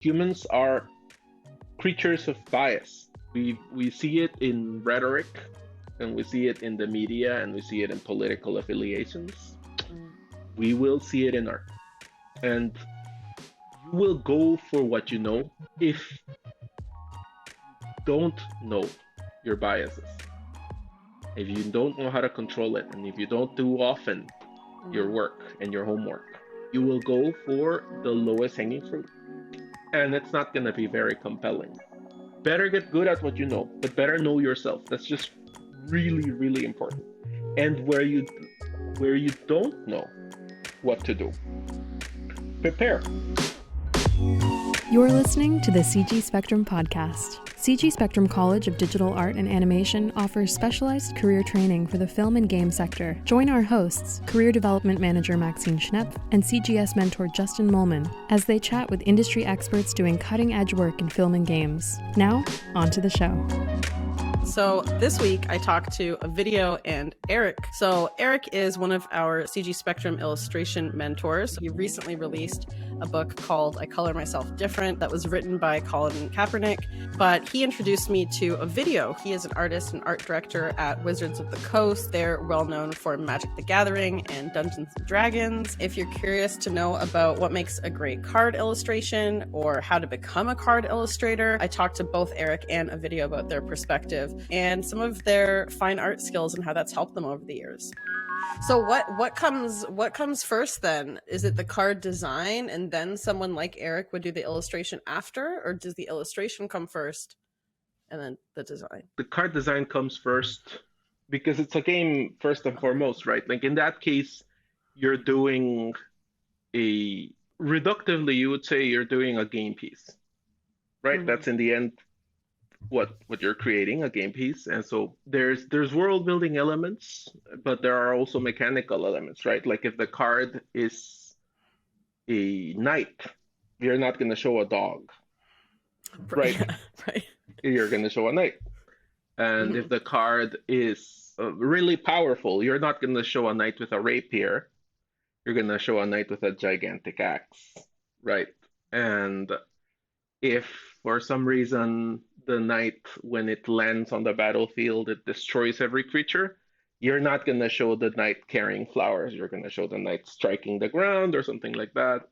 Humans are creatures of bias. We see it in rhetoric, and we see it in the media, and we see it in political affiliations. Mm. We will see it in art, and you will go for what you know if you don't know your biases. If you don't know how to control it, and if you don't do often your Mm. work and your homework, you will go for the lowest hanging fruit, and it's not going to be very compelling. Better get good at what you know, but better know yourself. That's just really, really important. And where you don't know what to do, prepare. You're listening to the CG Spectrum podcast. CG Spectrum College of Digital Art and Animation offers specialized career training for the film and game sector. Join our hosts, Career Development Manager Maxine Schnepp and CGS mentor Justin Molman, as they chat with industry experts doing cutting-edge work in film and games. Now, on to the show. So this week I talked to Video and Eric. So Eric is one of our CG Spectrum illustration mentors. He recently released a book called I Color Myself Different that was written by Colin Kaepernick, but he introduced me to Video. He is an artist and art director at Wizards of the Coast. They're well known for Magic the Gathering and Dungeons and Dragons. If you're curious to know about what makes a great card illustration or how to become a card illustrator, I talked to both Eric and Video about their perspective and some of their fine art skills and how that's helped them over the years. So what comes first then? Is it the card design and then someone like Eric would do the illustration after, or does the illustration come first and then the design? The card design comes first because it's a game first and foremost, right? Like in that case, you're doing reductively, you would say you're doing a game piece, right? Mm-hmm. That's in the end what you're creating, a game piece. And so there's world building elements, but there are also mechanical elements, right? Like if the card is a knight, you're not going to show a dog, right? Yeah, right. You're going to show a knight. And if the card is really powerful, you're not going to show a knight with a rapier. You're going to show a knight with a gigantic axe, right? And if for some reason the knight, when it lands on the battlefield, it destroys every creature, you're not going to show the knight carrying flowers. You're going to show the knight striking the ground or something like that.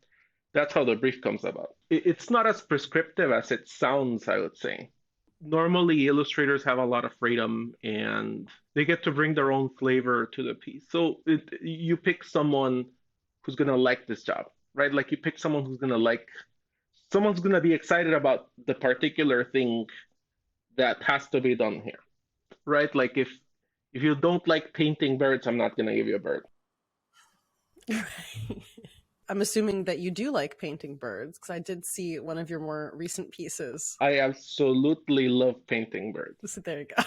That's how the brief comes about. It's not as prescriptive as it sounds, I would say. Normally, illustrators have a lot of freedom and they get to bring their own flavor to the piece. So you pick someone who's going to like this job, right? Like you pick someone who's going to be excited about the particular thing that has to be done here, right? Like if you don't like painting birds, I'm not going to give you a bird. I'm assuming that you do like painting birds because I did see one of your more recent pieces. I absolutely love painting birds. So there you go.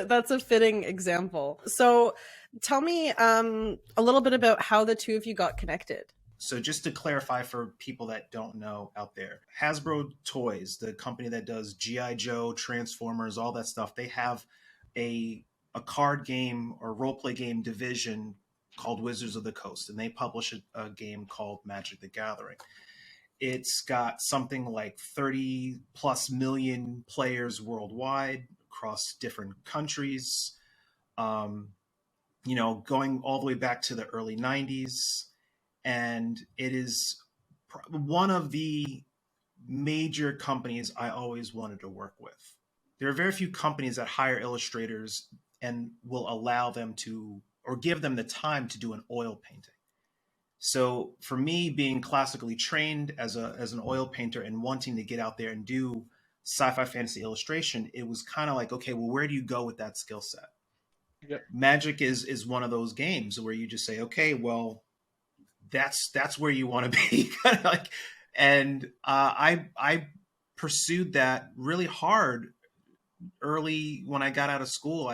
That's a fitting example. So tell me a little bit about how the two of you got connected. So just to clarify for people that don't know out there, Hasbro Toys, the company that does G.I. Joe, Transformers, all that stuff, they have a card game or role-play game division called Wizards of the Coast, and they publish a game called Magic the Gathering. It's got something like 30 plus million players worldwide across different countries, going all the way back to the early 90s. And it is one of the major companies I always wanted to work with. There are very few companies that hire illustrators and will allow them to, or give them the time to do an oil painting. So for me, being classically trained as an oil painter and wanting to get out there and do sci-fi fantasy illustration, it was kind of like, okay, well, where do you go with that skill set? Yep. Magic is one of those games where you just say, okay, well, that's where you want to be. And I pursued that really hard early when I got out of school.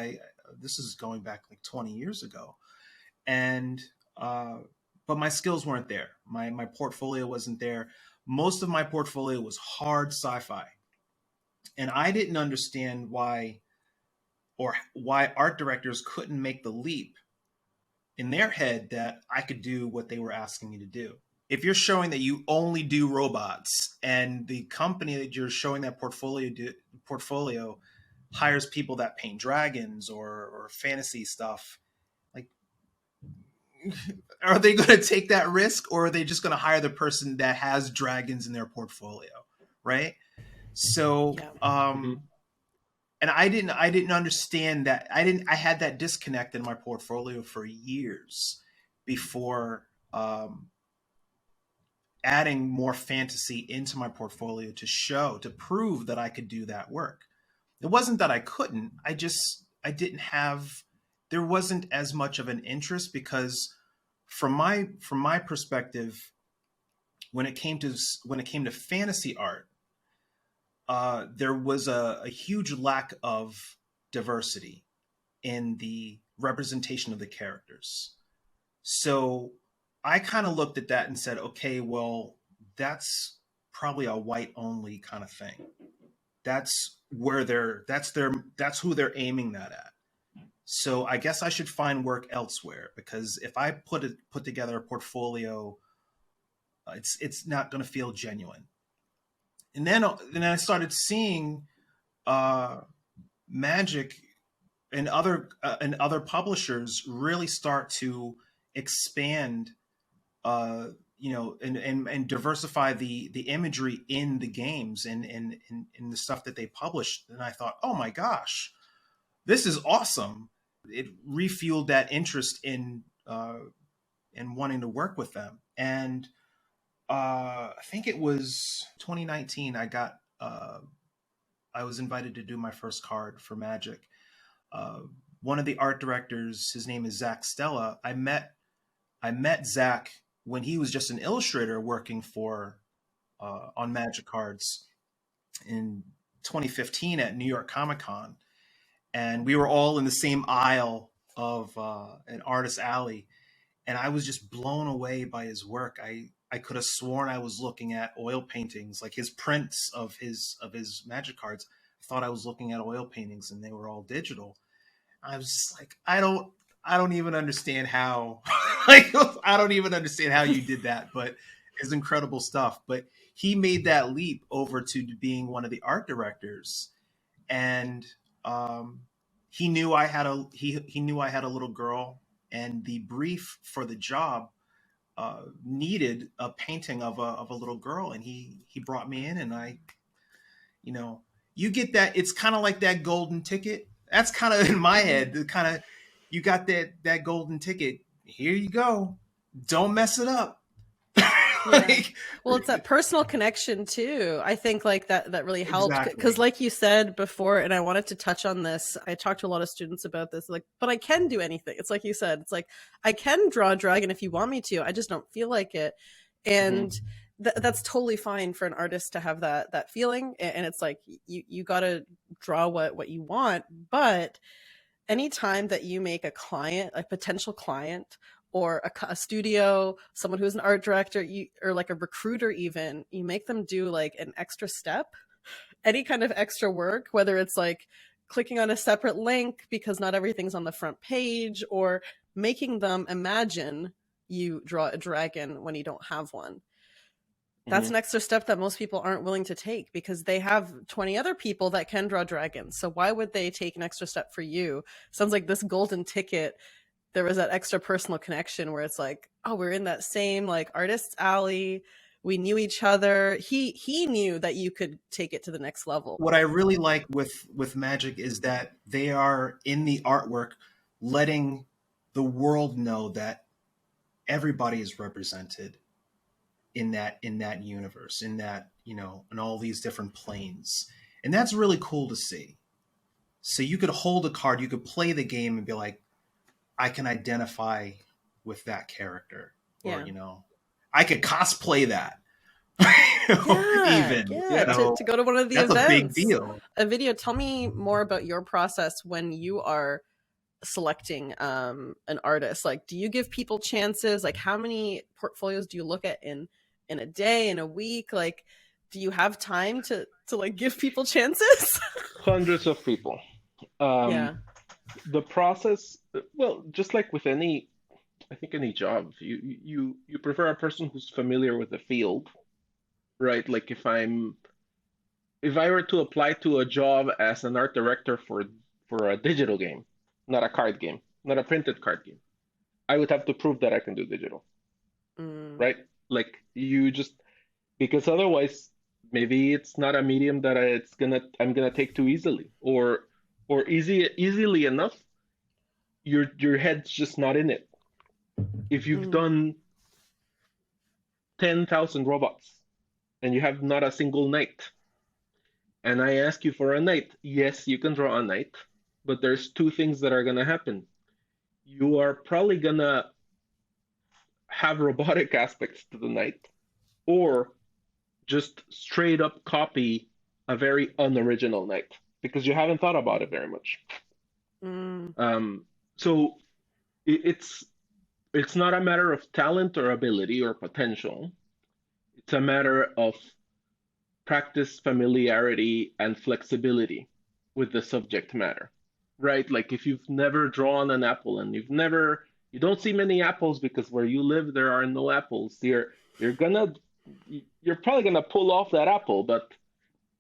This is going back like 20 years ago. And, but my skills weren't there. My portfolio wasn't there. Most of my portfolio was hard sci-fi. And I didn't understand why art directors couldn't make the leap in their head that I could do what they were asking me to do. if you're showing that you only do robots, and the company that you're showing that portfolio hires people that paint dragons or fantasy stuff, like, are they going to take that risk, or are they just going to hire the person that has dragons in their portfolio, right? So, and I didn't understand that. I had that disconnect in my portfolio for years before adding more fantasy into my portfolio to prove that I could do that work. It wasn't that I couldn't. There wasn't as much of an interest, because from my perspective, when it came to fantasy art, there was a huge lack of diversity in the representation of the characters. So I kind of looked at that and said, okay, well, that's probably a white only kind of thing. That's who they're aiming that at. So I guess I should find work elsewhere, because if I put together a portfolio, it's not going to feel genuine. And then I started seeing Magic and other publishers really start to expand, and diversify the imagery in the games and the stuff that they published. And I thought, oh my gosh, this is awesome. It refueled that interest in wanting to work with them. And I think it was 2019. I was invited to do my first card for Magic. One of the art directors, his name is Zach Stella. I met Zach when he was just an illustrator working on Magic cards in 2015 at New York Comic Con. And we were all in the same aisle of an artist alley. And I was just blown away by his work. I could have sworn I was looking at oil paintings, like his prints of his Magic cards. I thought I was looking at oil paintings, and they were all digital. I was just like, I don't even understand how, like, I don't even understand how you did that, but it's incredible stuff. But he made that leap over to being one of the art directors, and he knew I had a little girl, and the brief for the job needed a painting of a little girl, and he brought me in, and you get that. It's kind of like that golden ticket. That's kind of in my head. You got that golden ticket. Here you go. Don't mess it up. Well, it's that personal connection too. I think like that really helped, because Exactly. like you said before, and I wanted to touch on this. I talked to a lot of students about this, like, but I can do anything. It's like you said, it's like, I can draw a dragon if you want me to, I just don't feel like it. And that's totally fine for an artist to have that feeling. And it's like, you got to draw what you want. But anytime that you make a client, a potential client, or a studio, someone who's an art director, or like a recruiter even, you make them do like an extra step, any kind of extra work, whether it's like clicking on a separate link because not everything's on the front page, or making them imagine you draw a dragon when you don't have one. That's an extra step that most people aren't willing to take, because they have 20 other people that can draw dragons. So why would they take an extra step for you? Sounds like this golden ticket, there was that extra personal connection where it's like, oh, we're in that same like artist's alley. We knew each other. He knew that you could take it to the next level. What I really like with Magic is that they are in the artwork letting the world know that everybody is represented in that universe, in that, in all these different planes. And that's really cool to see. So you could hold a card, you could play the game and be like, I can identify with that character, or, I could cosplay that. To go to one of the that's events. a big deal. A video. Tell me more about your process when you are selecting an artist. Like, do you give people chances? Like, how many portfolios do you look at in a day, in a week? Like, do you have time to like give people chances? Hundreds of people. The process, well, just like with any I think any job, you prefer a person who's familiar with the field, right? Like if I were to apply to a job as an art director for a digital game, not a card game, not a printed card game, I would have to prove that I can do digital, Mm, right? Like you just because otherwise maybe it's not a medium that I'm gonna take too easily or easily enough your head's just not in it. If you've mm, done 10,000 robots and you have not a single knight and I ask you for a knight, yes, you can draw a knight, but there's two things that are gonna happen. You are probably gonna have robotic aspects to the knight or just straight up copy a very unoriginal knight because you haven't thought about it very much. mm, So it's not a matter of talent or ability or potential. It's a matter of practice, familiarity, and flexibility with the subject matter, right? Like if you've never drawn an apple and you don't see many apples because where you live there are no apples. You're gonna, you're probably gonna pull off that apple, but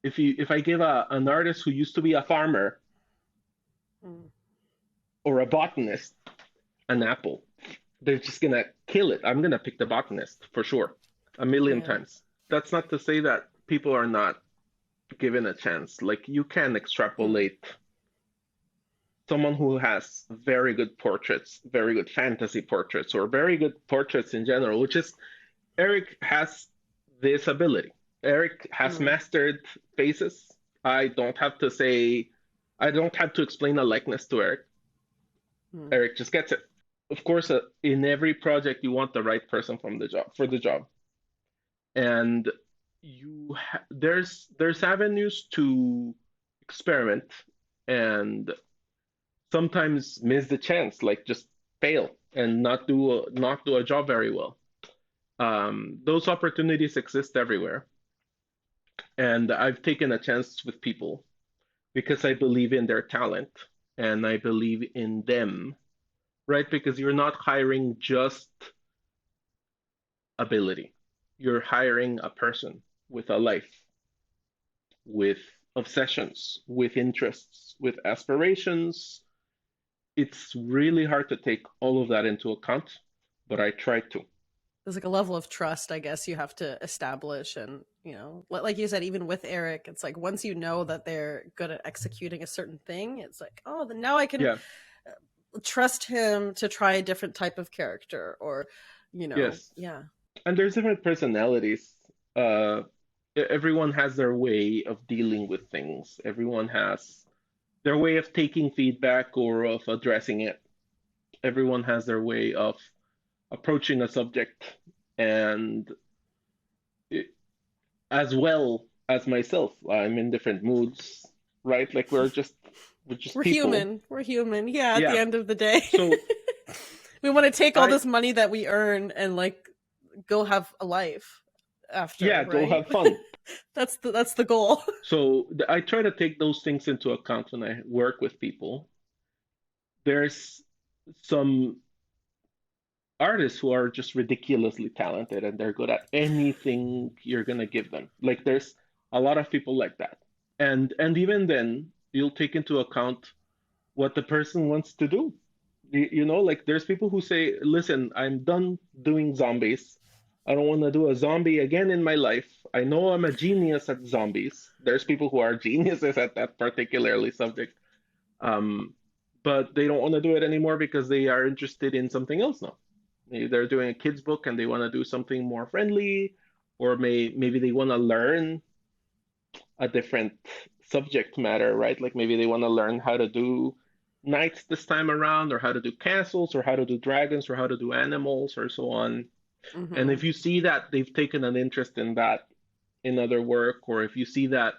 if I give an artist who used to be a farmer mm. or a botanist an apple, they're just gonna kill it. I'm gonna pick the botanist for sure, a million Yeah. times. That's not to say that people are not given a chance. Like you can Mm, extrapolate someone who has very good portraits, very good fantasy portraits, or very good portraits in general, which is Eric has this ability. Eric has mm, mastered faces. I don't have to say, I don't have to explain a likeness to Eric. mm. Eric just gets it. Of course, in every project, you want the right person for the job, and there's avenues to experiment and sometimes miss the chance, like just fail and not do a job very well. Those opportunities exist everywhere, and I've taken a chance with people because I believe in their talent and I believe in them, right? Because you're not hiring just ability. You're hiring a person with a life, with obsessions, with interests, with aspirations. It's really hard to take all of that into account, but I try to. There's like a level of trust, I guess, you have to establish. And, like you said, even with Eric, it's like once you know that they're good at executing a certain thing, it's like, oh, then now I can Yeah, trust him to try a different type of character or, yes. yeah. And there's different personalities. Uh, Everyone has their way of dealing with things. Everyone has their way of taking feedback or of addressing it. Everyone has their way of approaching a subject. And it, as well as myself, I'm in different moods, right? Like we're just We're people. human. We're human. Yeah, at the Yeah. end of the day. So We want to take all I this money that we earn and like go have a life after, yeah, go right? have fun. That's the goal. So I try to take those things into account when I work with people. There's some artists who are just ridiculously talented and they're good at anything you're gonna give them. Like there's a lot of people like that. And even then, you'll take into account what the person wants to do. Like there's people who say, listen, I'm done doing zombies. I don't want to do a zombie again in my life. I know I'm a genius at zombies. There's people who are geniuses at that particularly subject. Um, but they don't want to do it anymore because they are interested in something else now. Maybe they're doing a kids book and they want to do something more friendly, or maybe they want to learn a different subject matter, right? Like maybe they want to learn how to do knights this time around, or how to do castles, or how to do dragons, or how to do animals, or so on. And Hmm. if you see that they've taken an interest in that in other work, or if you see that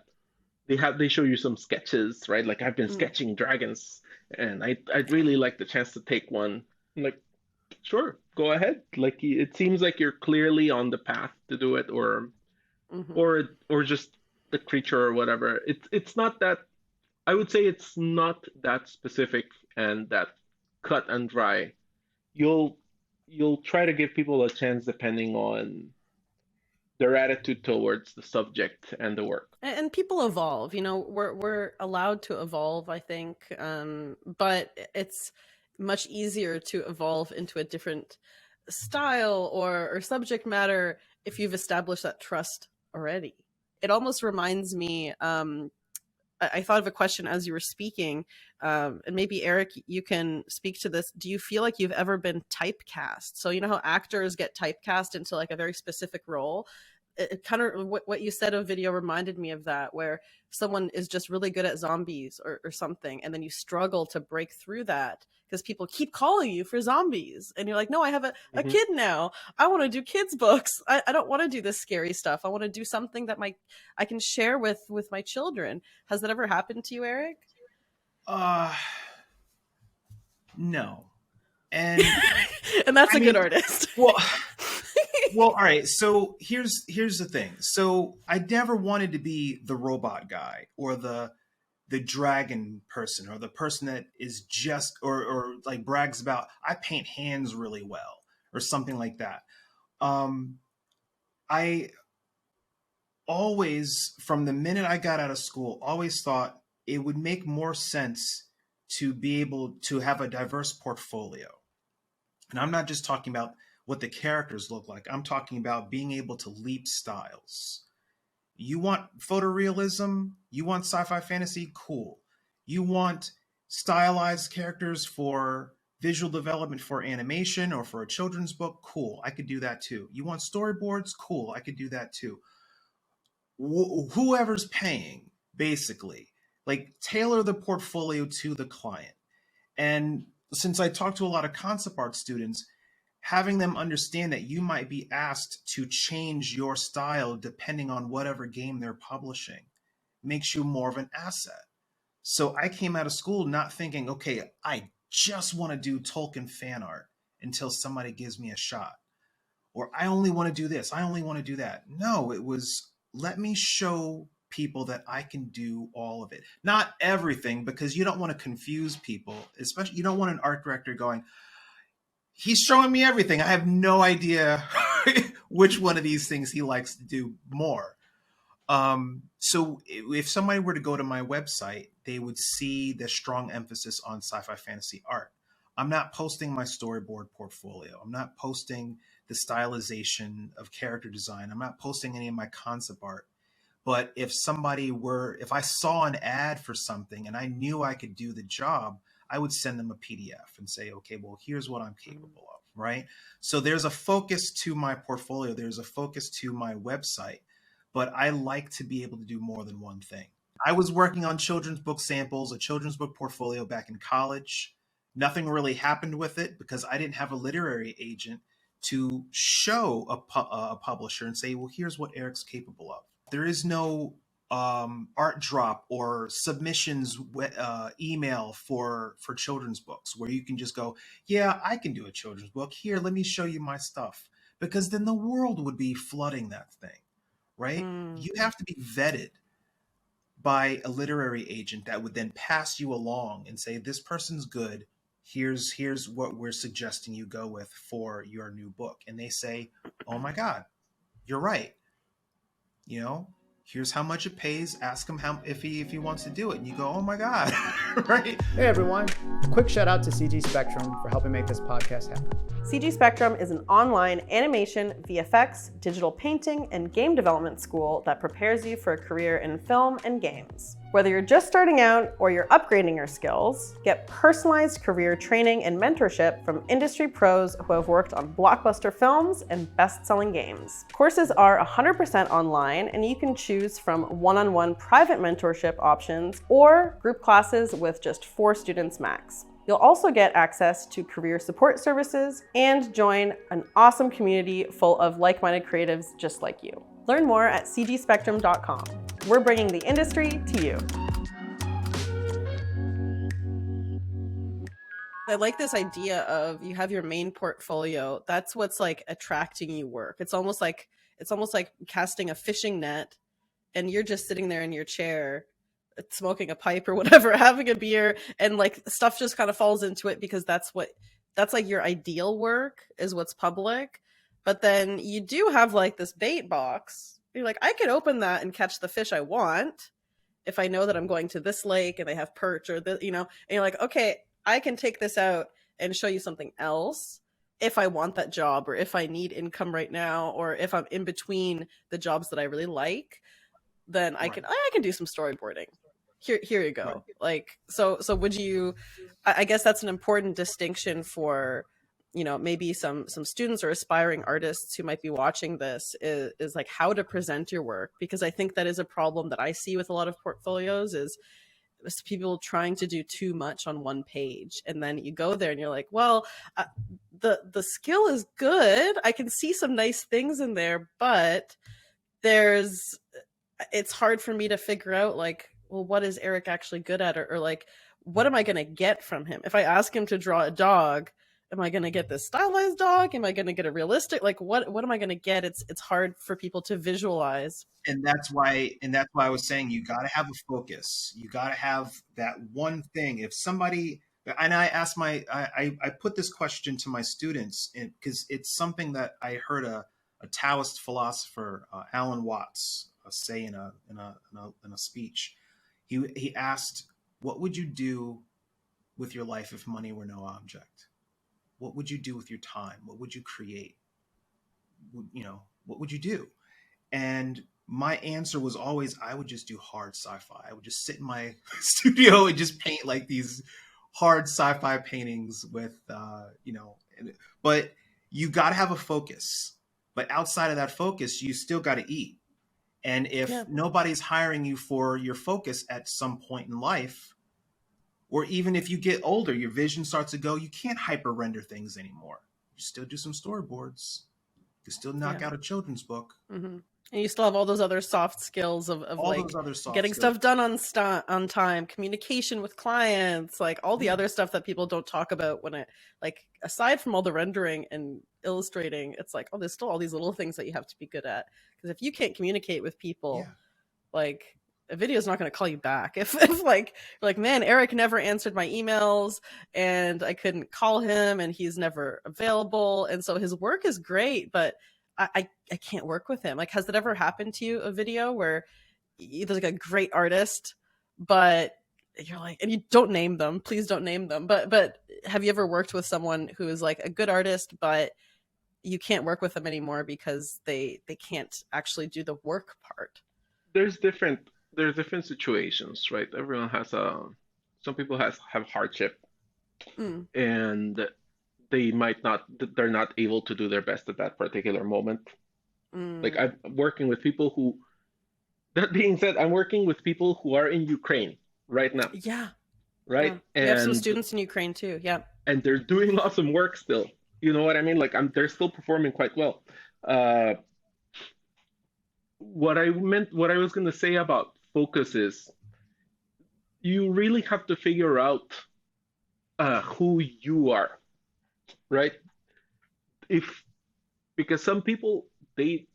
they show you some sketches, right? Like I've been Mm, sketching dragons, and I'd really like the chance to take one. I'm like, sure, go ahead. Like it seems like you're clearly on the path to do it, hmm. or just the creature or whatever. It's not that I would say it's not that specific and that cut and dry. You'll you'll try to give people a chance depending on their attitude towards the subject and the work. And people evolve, you know, we're allowed to evolve, I think, but it's much easier to evolve into a different style or subject matter if you've established that trust already. It almost reminds me, I thought of a question as you were speaking, and maybe Eric, you can speak to this. Do you feel like you've ever been typecast? So you know how actors get typecast into like a very specific role? It kind of, what you said of video reminded me of that, where someone is just really good at zombies or something, and then you struggle to break through that because people keep calling you for zombies, and you're like, no, I have a kid now. I want to do kids books. I don't want to do this scary stuff. I want to do something that I can share with my children. Has that ever happened to you, Eric? No. And and that's a good artist. Well, all right. So here's the thing. So I never wanted to be the robot guy or the dragon person or the person that is just or like brags about I paint hands really well or something like that. I always, from the minute I got out of school, always thought it would make more sense to be able to have a diverse portfolio. And I'm not just talking about what the characters look like. I'm talking about being able to leap styles. You want photorealism? You want sci-fi fantasy? Cool. You want stylized characters for visual development for animation or for a children's book? Cool. I could do that too. You want storyboards? Cool. I could do that too. Whoever's paying, basically, like tailor the portfolio to the client. And since I talk to a lot of concept art students, having them understand that you might be asked to change your style depending on whatever game they're publishing makes you more of an asset. So I came out of school not thinking, okay, I just want to do Tolkien fan art until somebody gives me a shot. Or I only want to do this. I only want to do that. No, it was, let me show people that I can do all of it. Not everything, because you don't want to confuse people, especially you don't want an art director going, he's showing me everything. I have no idea which one of these things he likes to do more. So if somebody were to go to my website, they would see the strong emphasis on sci-fi fantasy art. I'm not posting my storyboard portfolio. I'm not posting the stylization of character design. I'm not posting any of my concept art. But if I saw an ad for something and I knew I could do the job, I would send them a PDF and say, okay, well, here's what I'm capable of, right? So there's a focus to my portfolio. There's a focus to my website, but I like to be able to do more than one thing. I was working on children's book samples, a children's book portfolio back in college. Nothing really happened with it because I didn't have a literary agent to show a publisher and say, well, here's what Eric's capable of. There is no art drop or submissions email for children's books where you can just go, yeah, I can do a children's book. Here, let me show you my stuff. Because then the world would be flooding that thing, right? You have to be vetted by a literary agent that would then pass you along and say, this person's good. Here's what we're suggesting you go with for your new book. And they say, oh my God, you're right. You know, here's how much it pays. Ask him if he wants to do it. And you go, oh my God, right? Hey everyone, quick shout out to CG Spectrum for helping make this podcast happen. CG Spectrum is an online animation, VFX, digital painting, and game development school that prepares you for a career in film and games. Whether you're just starting out or you're upgrading your skills, get personalized career training and mentorship from industry pros who have worked on blockbuster films and best-selling games. Courses are 100% online, and you can choose from one-on-one private mentorship options or group classes with just 4 students max. You'll also get access to career support services and join an awesome community full of like-minded creatives just like you. Learn more at cgspectrum.com. We're bringing the industry to you. I like this idea of you have your main portfolio. That's what's like attracting you work. It's almost like casting a fishing net and you're just sitting there in your chair smoking a pipe or whatever, having a beer, and like stuff just kind of falls into it because that's what that's like your ideal work is what's public. But then you do have like this bait box. You're like, I could open that and catch the fish I want if I know that I'm going to this lake and they have perch or the, and you're like, okay, I can take this out and show you something else if I want that job, or if I need income right now, or if I'm in between the jobs that I really like, then I can do some storyboarding. Here you go. Right. Like, so would you, I guess that's an important distinction for, maybe some students or aspiring artists who might be watching this is like how to present your work. Because I think that is a problem that I see with a lot of portfolios is people trying to do too much on one page. And then you go there and you're like, well, the skill is good. I can see some nice things in there, but it's hard for me to figure out like, well, what is Eric actually good at? Or like, what am I going to get from him? If I ask him to draw a dog, am I going to get this stylized dog? Am I going to get a realistic, like what am I going to get? It's hard for people to visualize. And that's why I was saying, you got to have a focus. You got to have that one thing. If somebody, and I asked I put this question to my students because it's something that I heard a Taoist philosopher, Alan Watts, say in a speech. He asked, what would you do with your life if money were no object? What would you do with your time? What would you create? What would you do? And my answer was always, I would just do hard sci-fi. I would just sit in my studio and just paint like these hard sci-fi paintings with, but you got to have a focus. But outside of that focus, you still got to eat. And if nobody's hiring you for your focus at some point in life, or even if you get older, your vision starts to go, you can't hyper render things anymore. You still do some storyboards. You still knock out a children's book. Mm-hmm. And you still have all those other soft skills of like getting stuff done on time, communication with clients, like all the other stuff that people don't talk about when like aside from all the rendering and illustrating, it's like, oh, there's still all these little things that you have to be good at. Because if you can't communicate with people, like a video is not going to call you back. If like, man, Eric never answered my emails and I couldn't call him and he's never available. And so his work is great, but I can't work with him. Like, has that ever happened to you, a video where there's like a great artist, but you're like, and you don't name them, please don't name them. But have you ever worked with someone who is like a good artist, but you can't work with them anymore because they can't actually do the work part? There's different situations, right? Everyone has some people have hardship, and they're not able to do their best at that particular moment. Like I'm working with people who, that being said, I'm working with people who are in Ukraine right now. Yeah. Right. Yeah. We have some students in Ukraine too. Yeah. And they're doing awesome work still. You know what I mean? Like they're still performing quite well. What I was going to say about focus is you really have to figure out who you are, right? Because some people, they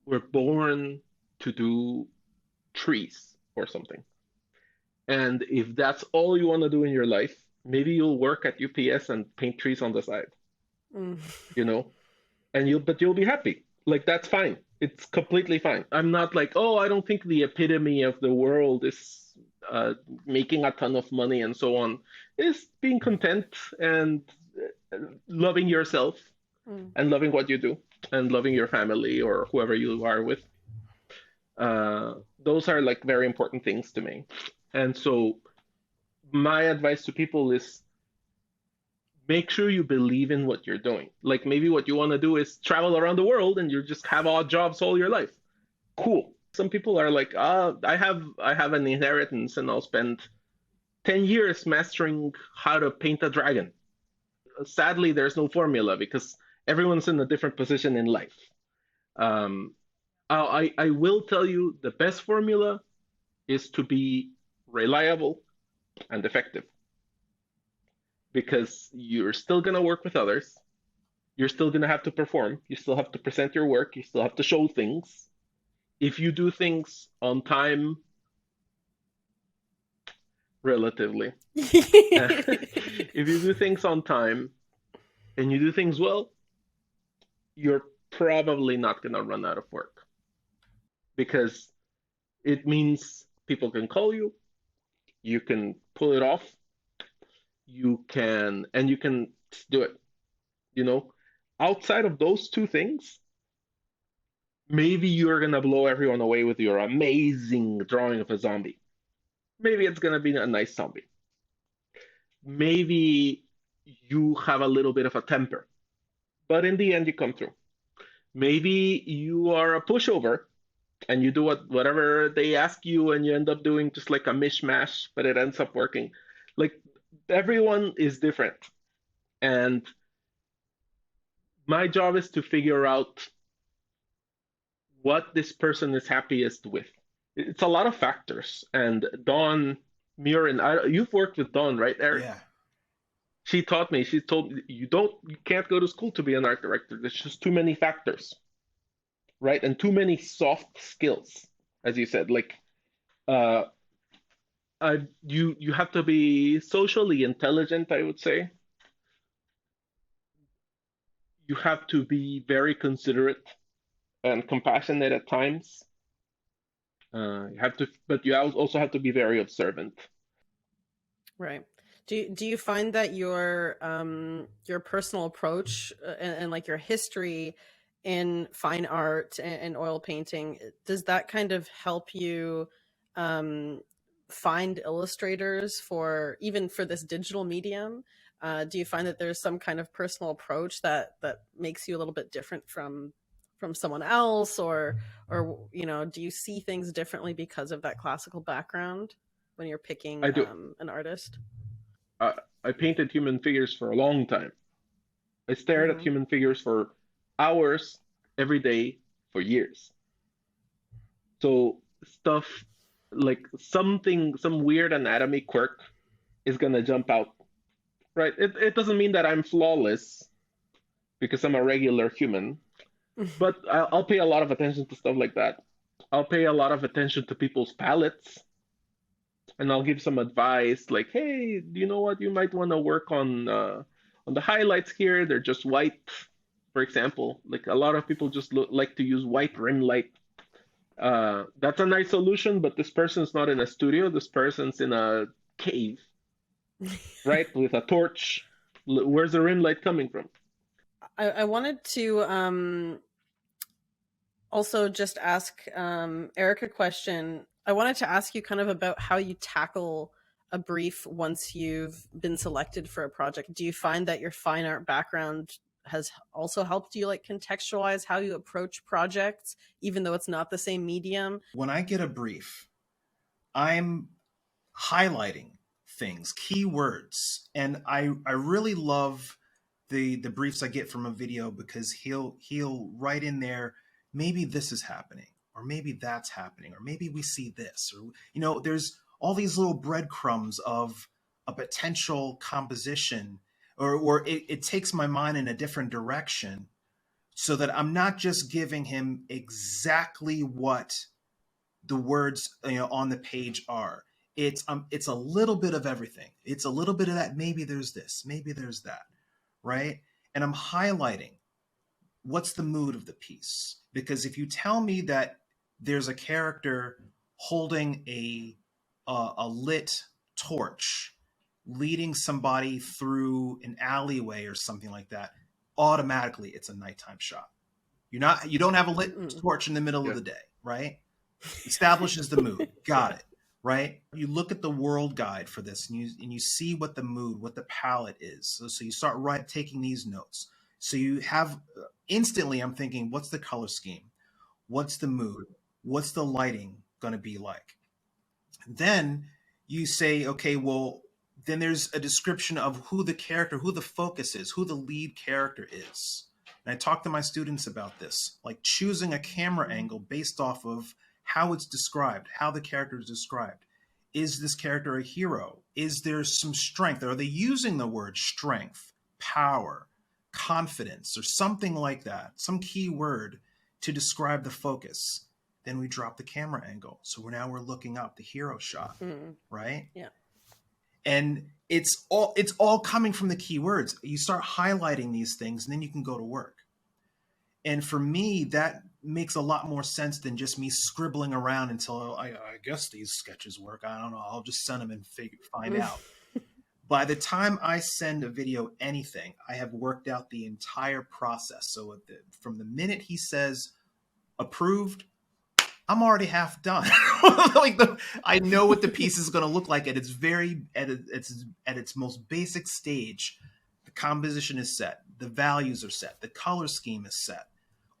were born to do trees or something. And if that's all you want to do in your life, maybe you'll work at UPS and paint trees on the side, you know, and you'll be happy. Like, that's fine. It's completely fine. I'm not like, oh, I don't think the epitome of the world is making a ton of money and so on. It's being content and loving yourself and loving what you do and loving your family or whoever you are with. Those are like very important things to me. And so my advice to people is make sure you believe in what you're doing. Like maybe what you want to do is travel around the world and you just have odd jobs all your life. Cool. Some people are like, I have an inheritance and I'll spend 10 years mastering how to paint a dragon. Sadly, there's no formula because everyone's in a different position in life. I will tell you the best formula is to be reliable and effective, because you're still going to work with others. You're still going to have to perform. You still have to present your work. You still have to show things. If you do things on time, relatively, if you do things on time and you do things well, you're probably not going to run out of work, because it means people can call you, you can pull it off, you can do it. Outside of those two things, maybe you're going to blow everyone away with your amazing drawing of a zombie. Maybe it's going to be a nice zombie. Maybe you have a little bit of a temper, but in the end you come through. Maybe you are a pushover and you do whatever they ask you, and you end up doing just like a mishmash, but it ends up working. Like, everyone is different. And my job is to figure out what this person is happiest with. It's a lot of factors. And Dawn Murin, you've worked with Dawn, right, Eric? Yeah. She taught me, she told me, you can't go to school to be an art director. There's just too many factors, right? And too many soft skills, as you said. Like, you have to be socially intelligent, I would say. You have to be very considerate and compassionate at times. But you also have to be very observant. Right. Do you find that your personal approach and like your history in fine art and oil painting, does that kind of help you find illustrators for this digital medium? Do you find that there's some kind of personal approach that makes you a little bit different from someone else, or do you see things differently because of that classical background when you're picking an artist? I painted human figures for a long time. I stared at human figures for hours every day for years. So stuff like some weird anatomy quirk is gonna jump out, right? It doesn't mean that I'm flawless because I'm a regular human, but I'll pay a lot of attention to stuff like that. I'll pay a lot of attention to people's palettes. And I'll give some advice, like, hey, you know what? You might want to work on the highlights here. They're just white, for example. Like, a lot of people just like to use white rim light. That's a nice solution, but this person's not in a studio. This person's in a cave, right? With a torch. Where's the rim light coming from? I wanted to also just ask Eric a question. I wanted to ask you kind of about how you tackle a brief once you've been selected for a project. Do you find that your fine art background has also helped you like contextualize how you approach projects, even though it's not the same medium? When I get a brief, I'm highlighting things, keywords, and I really love the briefs I get from a video, because he'll write in there, maybe this is happening, or maybe that's happening, or maybe we see this, or there's all these little breadcrumbs of a potential composition, or it takes my mind in a different direction, so that I'm not just giving him exactly what the words on the page are. It's a little bit of everything. It's a little bit of that. Maybe there's this, maybe there's that, right? And I'm highlighting what's the mood of the piece. Because if you tell me that there's a character holding a lit torch leading somebody through an alleyway or something like that, automatically it's a nighttime shot. You don't have a lit torch in the middle of the day, right? Establishes the mood. Got it, right? You look at the world guide for this, and you see what the mood, what the palette is. So you start taking these notes. So you have instantly, I'm thinking, what's the color scheme? What's the mood? What's the lighting going to be like? Then you say, okay, well, then there's a description of who the focus is, who the lead character is. And I talk to my students about this, like choosing a camera angle based off of how it's described, how the character is described. Is this character a hero? Is there some strength? Are they using the word strength, power, confidence, or something like that, some key word to describe the focus? Then we drop the camera angle. So we're looking up the hero shot, right? Yeah. And it's all coming from the keywords. You start highlighting these things, and then you can go to work. And for me, that makes a lot more sense than just me scribbling around until I guess these sketches work. I don't know. I'll just send them and find out. By the time I send a video anything, I have worked out the entire process. So from the minute he says approved, I'm already half done. I know what the piece is going to look like at its most basic stage. The composition is set. The values are set. The color scheme is set.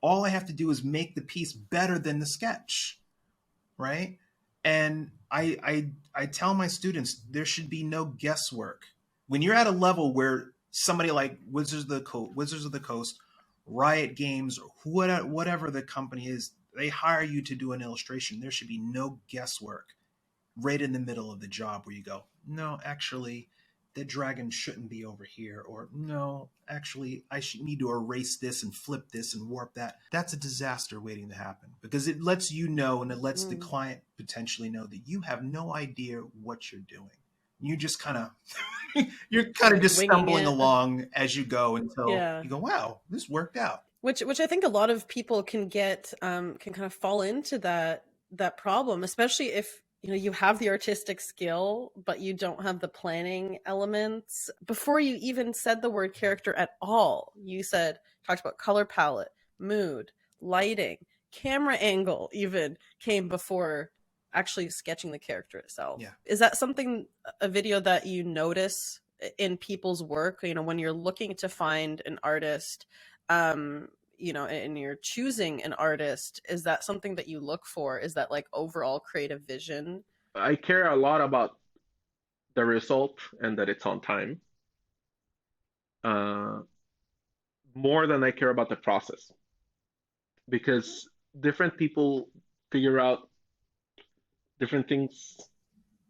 All I have to do is make the piece better than the sketch, right? And I tell my students there should be no guesswork. When you're at a level where somebody like Wizards of the Coast, Riot Games, whatever the company is, they hire you to do an illustration, there should be no guesswork right in the middle of the job where you go, no, actually, the dragon shouldn't be over here, or no, actually, I should need to erase this and flip this and warp that. That's a disaster waiting to happen, because it lets you know, and it lets the client potentially know that you have no idea what you're doing. You just kind of you're kind of just stumbling along as you go until you go, wow, this worked out. Which I think a lot of people can get can kind of fall into that problem, especially if you have the artistic skill, but you don't have the planning elements. Before you even said the word character at all, you talked about color palette, mood, lighting, camera angle even came before actually sketching the character itself. Yeah. Is that a video that you notice in people's work, when you're looking to find an artist, and you're choosing an artist, is that something that you look for? Is that like overall creative vision? I care a lot about the result and that it's on time, more than I care about the process, because different people figure out different things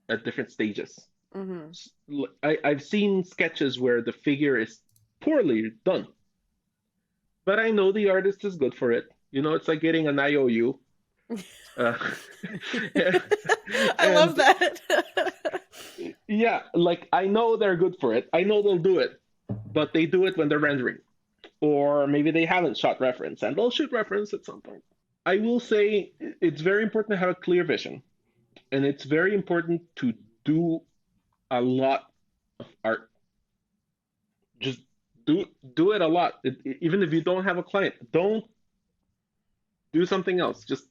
at different stages. Mm-hmm. I've seen sketches where the figure is poorly done, but I know the artist is good for it. It's like getting an IOU. I love that. Yeah, like I know they're good for it. I know they'll do it, but they do it when they're rendering. Or maybe they haven't shot reference, and they'll shoot reference at some point. I will say it's very important to have a clear vision. And it's very important to do a lot of art. Just do it a lot. Even if you don't have a client, don't do something else. Just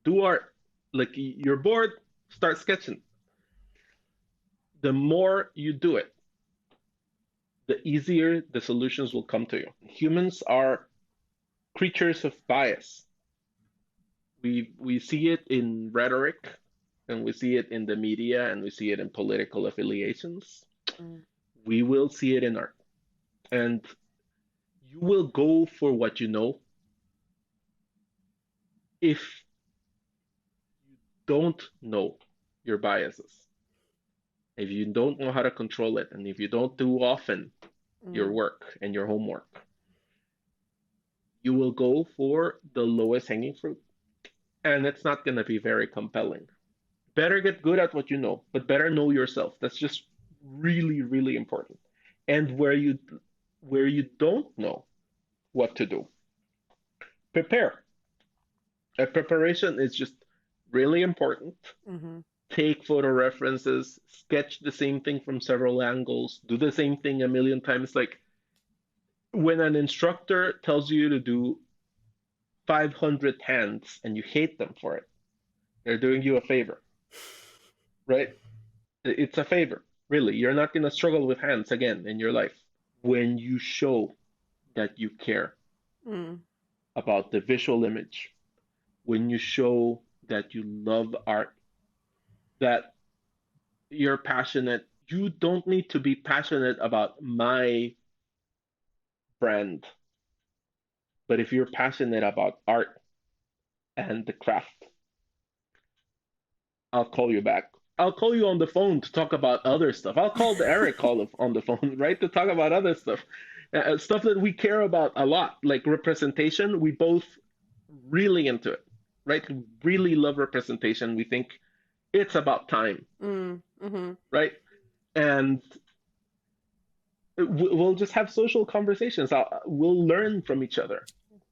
do art. Like you're bored, start sketching. The more you do it, the easier the solutions will come to you. Humans are creatures of bias. We see it in rhetoric, and we see it in the media, and we see it in political affiliations. We will see it in art. And you will go for what you know. If you don't know your biases, if you don't know how to control it, and if you don't do often your work and your homework, you will go for the lowest hanging fruit. And it's not going to be very compelling. Better get good at what you know, but better know yourself. That's just really, really important. And where you don't know what to do, prepare. Preparation is just really important. Mm-hmm. Take photo references, sketch the same thing from several angles, do the same thing a million times. Like when an instructor tells you to do 500 hands and you hate them for it, they're doing you a favor. Right? It's a favor, really. You're not going to struggle with hands again in your life. When you show that you care about the visual image, when you show that you love art, that you're passionate, you don't need to be passionate about my brand. But if you're passionate about art and the craft, I'll call you back. I'll call you on the phone to talk about other stuff. I'll call Eric on the phone, right, to talk about other stuff. Stuff that we care about a lot, like representation. We both really into it, right? We really love representation. We think it's about time, right? and we'll just have social conversations. We'll learn from each other.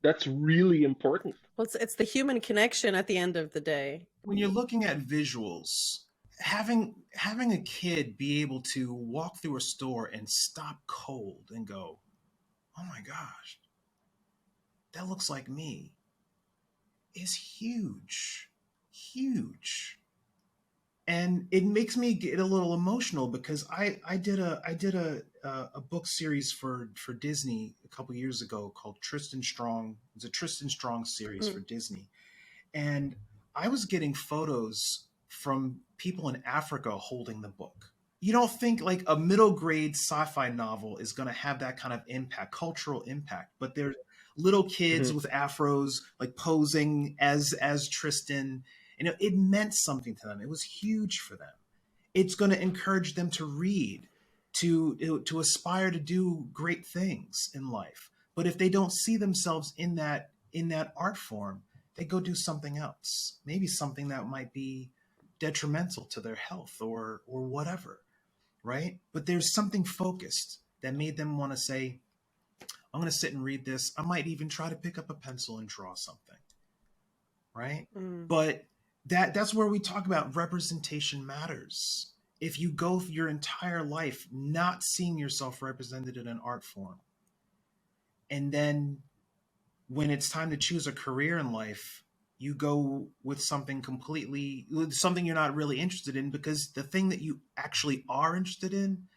That's really important. Well, it's the human connection at the end of the day. When you're looking at visuals, having a kid be able to walk through a store and stop cold and go, "Oh my gosh, that looks like me," is huge, huge. And it makes me get a little emotional because I did a book series for Disney a couple years ago called Tristan Strong. It's a Tristan Strong series for Disney, and I was getting photos from people in Africa holding the book. You don't think like a middle grade sci-fi novel is going to have that kind of impact, cultural impact, but there's little kids with afros like posing as Tristan. You know, it meant something to them. It was huge for them. It's going to encourage them to read, to aspire to do great things in life. But if they don't see themselves in that art form, they go do something else. Maybe something that might be detrimental to their health or whatever, right? But there's something focused that made them want to say, I'm going to sit and read this. I might even try to pick up a pencil and draw something, right? But that's where we talk about representation matters. If you go your entire life not seeing yourself represented in an art form, and then when it's time to choose a career in life, you go with something you're not really interested in, because the thing that you actually are interested in,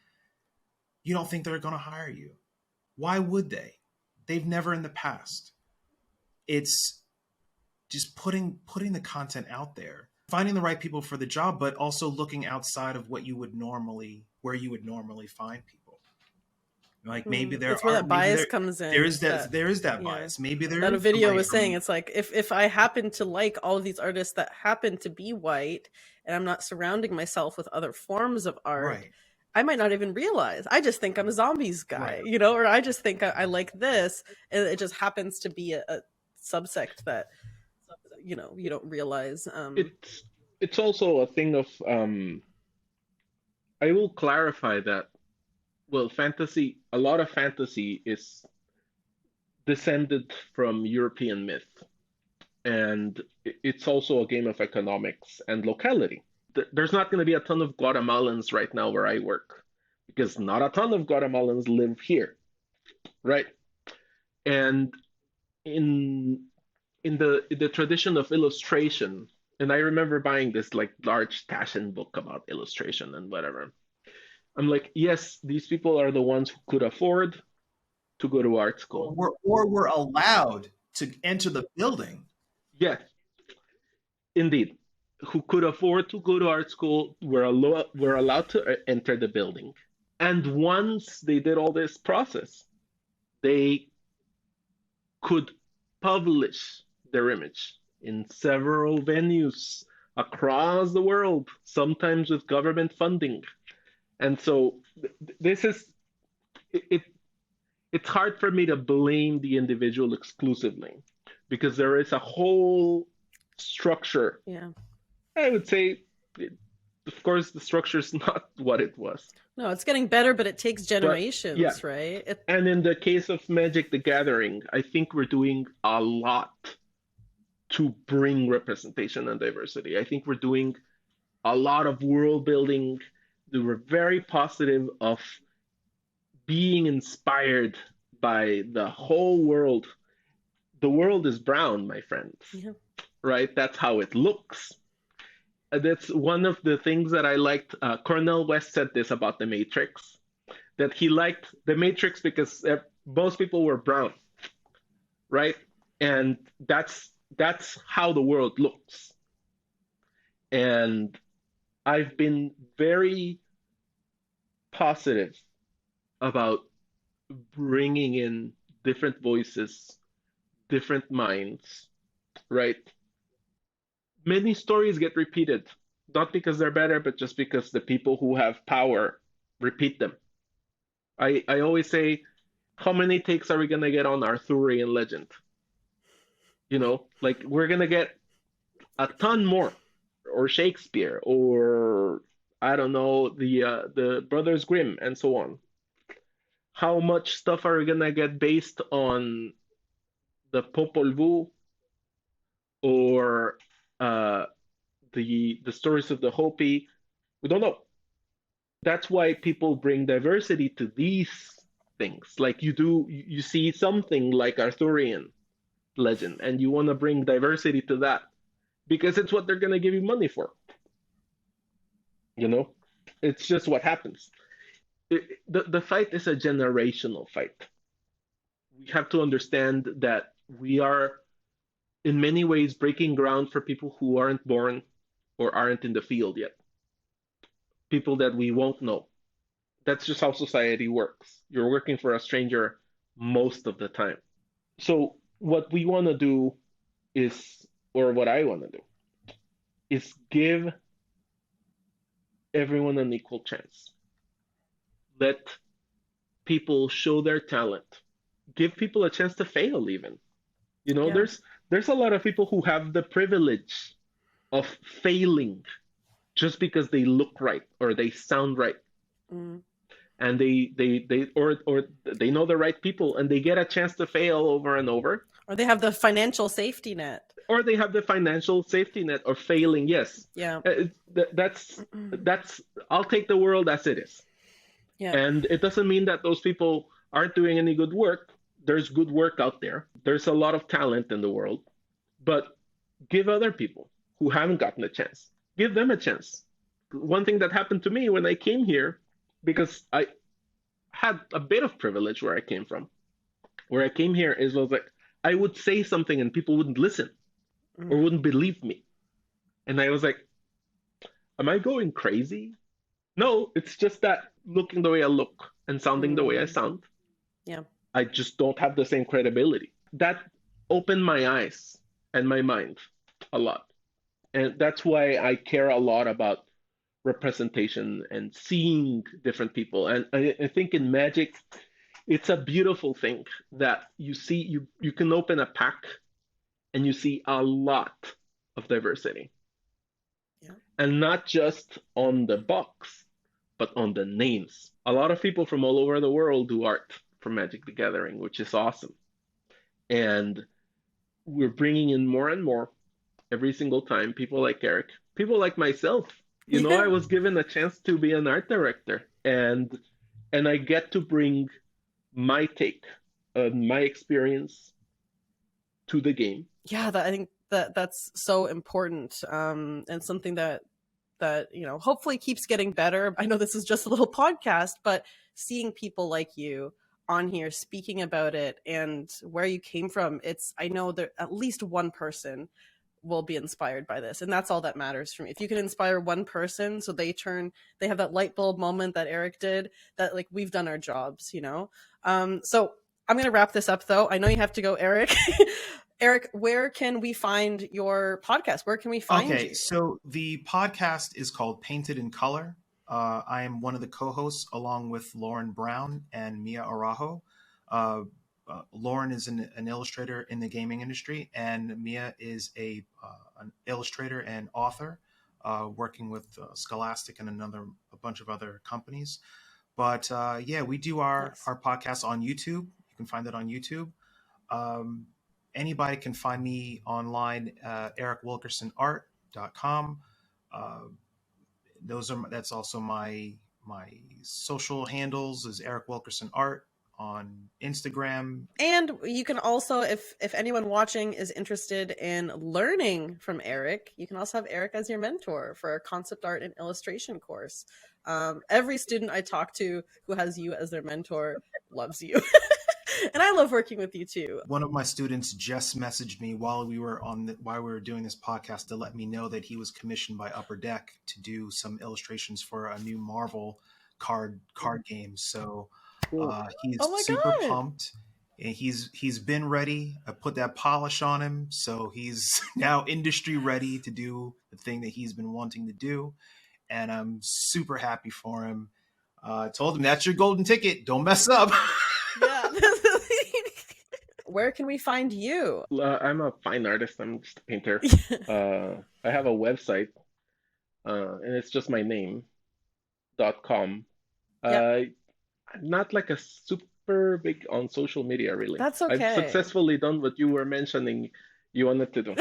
you don't think they're going to hire you. Why would they? They've never in the past. It's just putting the content out there, finding the right people for the job, but also looking outside of where you would normally find people. Like maybe that's where that bias comes in. There is that bias. Maybe there. That a video was saying, it's like if I happen to like all of these artists that happen to be white, and I'm not surrounding myself with other forms of art, right, I might not even realize. I just think I'm a zombies guy, right, or I just think I like this, and it just happens to be a subsect that you don't realize. It's also a thing of I will clarify that. Well, a lot of fantasy is descended from European myth, and it's also a game of economics and locality. There's not going to be a ton of Guatemalans right now where I work, because not a ton of Guatemalans live here, right? And in the tradition of illustration, and I remember buying this like large Taschen book about illustration and whatever. I'm like, yes, these people are the ones who could afford to go to art school. Or were allowed to enter the building. Yes, indeed. Who could afford to go to art school were allowed to enter the building. And once they did all this process, they could publish their image in several venues across the world, sometimes with government funding. And so this is it's hard for me to blame the individual exclusively, because there is a whole structure. Yeah. I would say, of course, the structure is not what it was. No, it's getting better, but it takes generations, right? And in the case of Magic the Gathering, I think we're doing a lot to bring representation and diversity. I think we're doing a lot of world building. We're very positive of being inspired by the whole world. The world is brown, my friends, right? That's how it looks. That's one of the things that I liked. Cornel West said this about The Matrix, that he liked The Matrix because most people were brown, right? And that's how the world looks. And I've been very positive about bringing in different voices, different minds, right? Many stories get repeated, not because they're better, but just because the people who have power repeat them. I always say, how many takes are we going to get on Arthurian legend? Like we're going to get a ton more, or Shakespeare, or I don't know, the Brothers Grimm and so on. How much stuff are we gonna get based on the Popol Vuh or uh, the stories of the Hopi? We don't know. That's why people bring diversity to these things. Like you see something like Arthurian legend, and you want to bring diversity to that because it's what they're gonna give you money for. You know, it's just what happens. The fight is a generational fight. We have to understand that we are in many ways breaking ground for people who aren't born or aren't in the field yet, people that we won't know. That's just how society works. You're working for a stranger most of the time. So, what we want to do is, or what I want to do, is give everyone an equal chance. Let people show their talent. Give people a chance to fail, even. You know, Yeah. there's a lot of people who have the privilege of failing just because they look right or they sound right. Mm. And or they know the right people and they get a chance to fail over and over. Or they have the financial safety net. Or they have the financial safety net of failing, yes. Yeah. That's I'll take the world as it is. Yeah. And it doesn't mean that those people aren't doing any good work. There's good work out there. There's a lot of talent in the world. But give other people who haven't gotten a chance, give them a chance. One thing that happened to me when I came here, because I had a bit of privilege where I came from, where I came here is was like I would say something and people wouldn't listen or wouldn't believe me. And I was like, am I going crazy? No, it's just that looking the way I look and sounding the way I sound, Yeah. I just don't have the same credibility. That opened my eyes and my mind a lot. And that's why I care a lot about representation and seeing different people. And I think in Magic, it's a beautiful thing that you can open a pack and you see a lot of diversity. Yeah. And not just on the box, but on the names. A lot of people from all over the world do art for Magic the Gathering, which is awesome. And we're bringing in more and more every single time. People like Eric, people like myself. You know, I was given a chance to be an art director, and I get to bring my take, my experience to the game. Yeah, I think that's so important, and something that hopefully keeps getting better. I know this is just a little podcast, but seeing people like you on here speaking about it and where you came from, I know that at least one person will be inspired by this, and that's all that matters for me. If you can inspire one person so they have that light bulb moment that Eric did, that like we've done our jobs. So I'm gonna wrap this up though. I know you have to go, Eric. Eric, where can we find your podcast? Where can we find you? Okay, so the podcast is called Painted in Color. I am one of the co-hosts along with Lauren Brown and Mia Araujo. Lauren is an illustrator in the gaming industry, and Mia is an illustrator and author working with Scholastic and a bunch of other companies. But yeah, we do our podcast on YouTube. You can find it on YouTube. Anybody can find me online, ericwilkersonart.com. That's also my social handles is Eric Wilkerson Art on Instagram. And you can also, if anyone watching is interested in learning from Eric, you can also have Eric as your mentor for a concept art and illustration course. Every student I talk to who has you as their mentor loves you. And I love working with you too. One of my students just messaged me while we were doing this podcast to let me know that he was commissioned by Upper Deck to do some illustrations for a new Marvel card game. So he's super pumped. And he's been ready. I put that polish on him, so he's now industry ready to do the thing that he's been wanting to do. And I'm super happy for him. I told him, that's your golden ticket. Don't mess up. Yeah. Where can we find you? I'm a fine artist. I'm just a painter. I have a website, and it's just my name, cgspectrum.com. Yep. I'm not like a super big on social media, really. That's I've okay. successfully done what you were mentioning you wanted to do.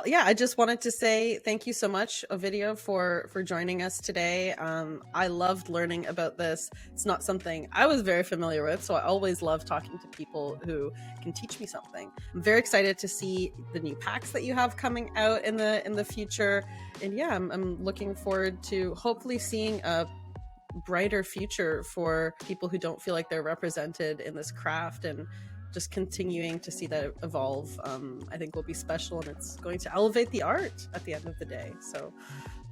Yeah, I just wanted to say thank you so much, Ovidio, for joining us today. I loved learning about this. It's not something I was very familiar with, so I always love talking to people who can teach me something. I'm very excited to see the new packs that you have coming out in the future, and yeah, I'm looking forward to hopefully seeing a brighter future for people who don't feel like they're represented in this craft, and just continuing to see that evolve, I think will be special, and it's going to elevate the art at the end of the day. So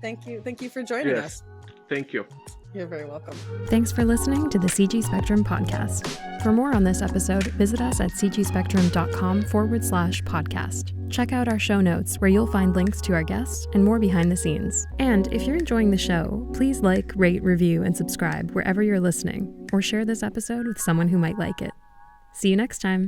thank you for joining us. Thank you. You're very welcome. Thanks for listening to the CG Spectrum podcast. For more on this episode, visit us at cgspectrum.com/podcast. Check out our show notes where you'll find links to our guests and more behind the scenes. And if you're enjoying the show, please like, rate, review, and subscribe wherever you're listening, or share this episode with someone who might like it. See you next time.